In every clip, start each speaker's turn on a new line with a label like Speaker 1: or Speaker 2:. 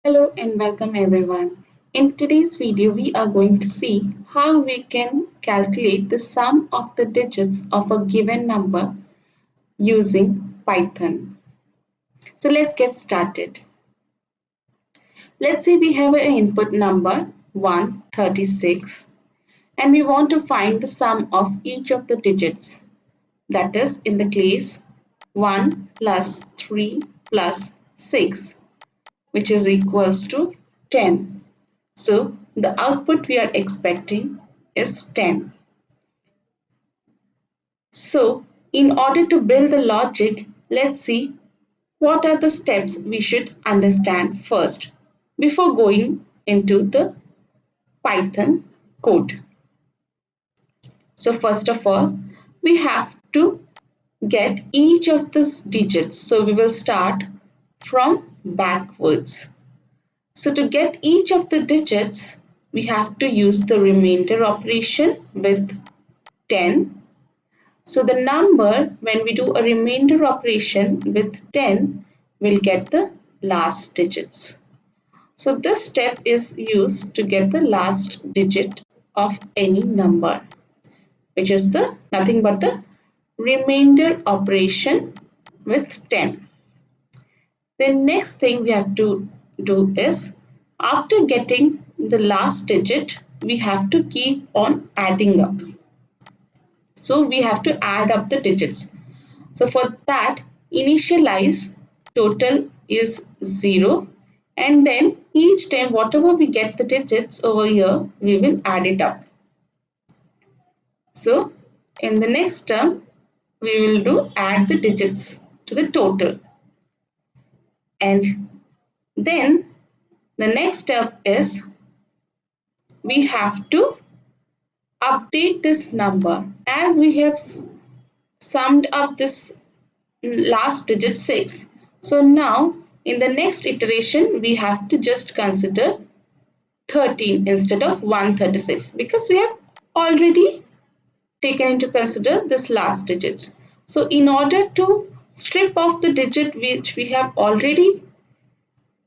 Speaker 1: Hello and welcome everyone. In today's video, we are going to see how we can calculate the sum of the digits of a given number using Python. So let's get started. Let's say we have an input number 136 and we want to find the sum of each of the digits. That is in the case 1 plus 3 plus 6, which is equals to 10. So the output we are expecting is 10. So in order to build the logic, let's see what are the steps we should understand first before going into the Python code. So first of all, we have to get each of these digits. So we will start from backwards. So to get each of the digits, we have to use the remainder operation with 10. So the number, when we do a remainder operation with 10, we'll get the last digits. So this step is used to get the last digit of any number, which is the nothing but the remainder operation with 10. The next thing we have to do is, after getting the last digit, we have to keep on adding up. So we have to add up the digits. So for that, initialize total is 0, and then each time whatever we get the digits over here, we will add it up. So in the next term, we will do add the digits to the total. And then the next step is we have to update this number as we have summed up this last digit 6. So now in the next iteration we have to just consider 13 instead of 136 because we have already taken into consider this last digits. So in order to strip off the digit which we have already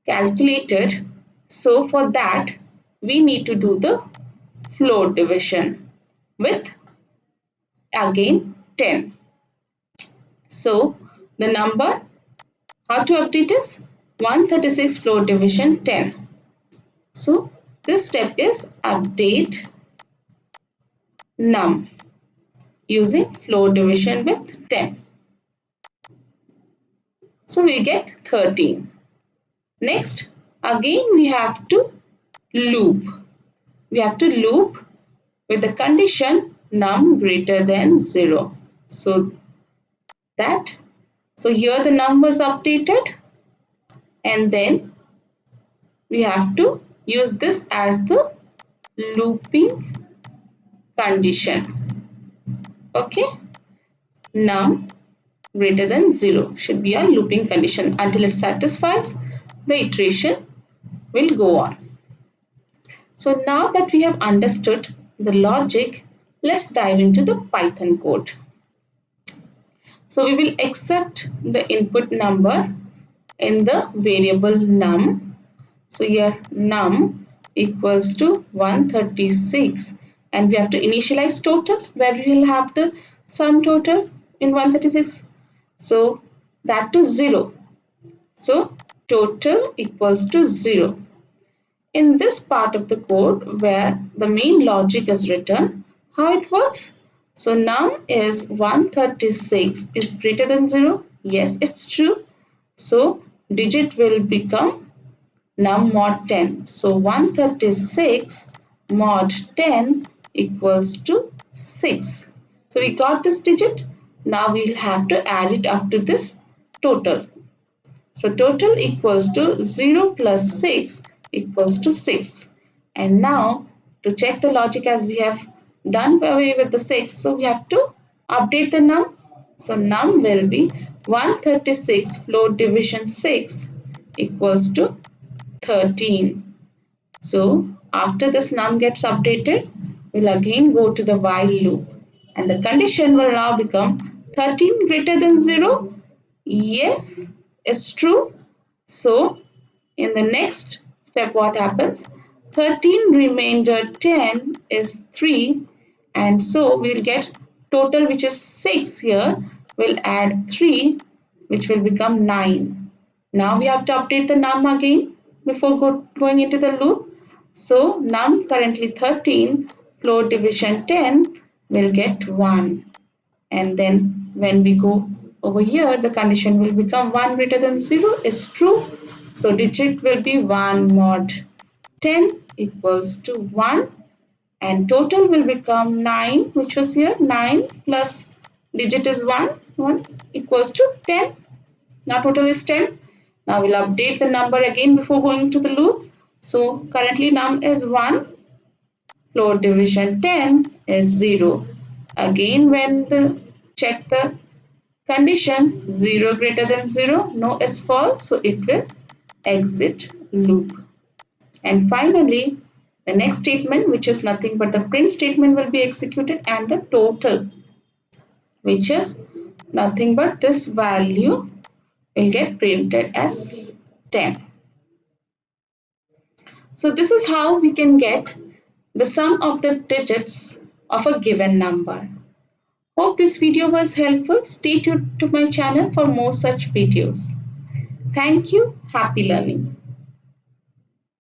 Speaker 1: calculated, so for that we need to do the floor division with again 10. So the number, how to update is 136 floor division 10. So this step is update num using floor division with 10. So we get 13. Next, again we have to loop. We have to loop with the condition num greater than 0. So here the num was updated, and then we have to use this as the looping condition. Okay, num greater than 0 should be a looping condition. Until it satisfies, the iteration will go on. So now that we have understood the logic, let's dive into the Python code. So we will accept the input number in the variable num. So here num equals to 136, and we have to initialize total where we will have the sum total in 136. So that to 0. So total equals to 0. In this part of the code where the main logic is written, how it works? So num is 136 is greater than 0. Yes, it's true. So digit will become num mod 10. So 136 mod 10 equals to 6. So we got this digit. Now we'll have to add it up to this total. So total equals to 0 plus 6 equals to 6. And now to check the logic, as we have done away with the 6, so we have to update the num. So num will be 136 floor division 6 equals to 13. So after this num gets updated, we'll again go to the while loop, and the condition will now become 13 greater than 0. Yes, it's true. So In the next step, what happens? 13 remainder 10 is 3, and so we'll get total, which is 6 here. We'll add 3, which will become 9. Now we have to update the num again before going into the loop. So num currently 13, floor division 10 will get 1. And then when we go over here, the condition will become 1 greater than 0 is true. So digit will be 1 mod 10 equals to 1, and total will become 9, which was here 9 plus digit is 1, 1 equals to 10. Now total is 10. Now we'll update the number again before going to the loop. So currently num is 1, floor division 10 is 0. Again, when the check the condition 0 greater than 0, no is false, so it will exit loop. And finally, the next statement, which is nothing but the print statement, will be executed, and the total, which is nothing but this value, will get printed as 10. So this is how we can get the sum of the digits of a given number. Hope this video was helpful. Stay tuned to my channel for more such videos. Thank you. Happy learning.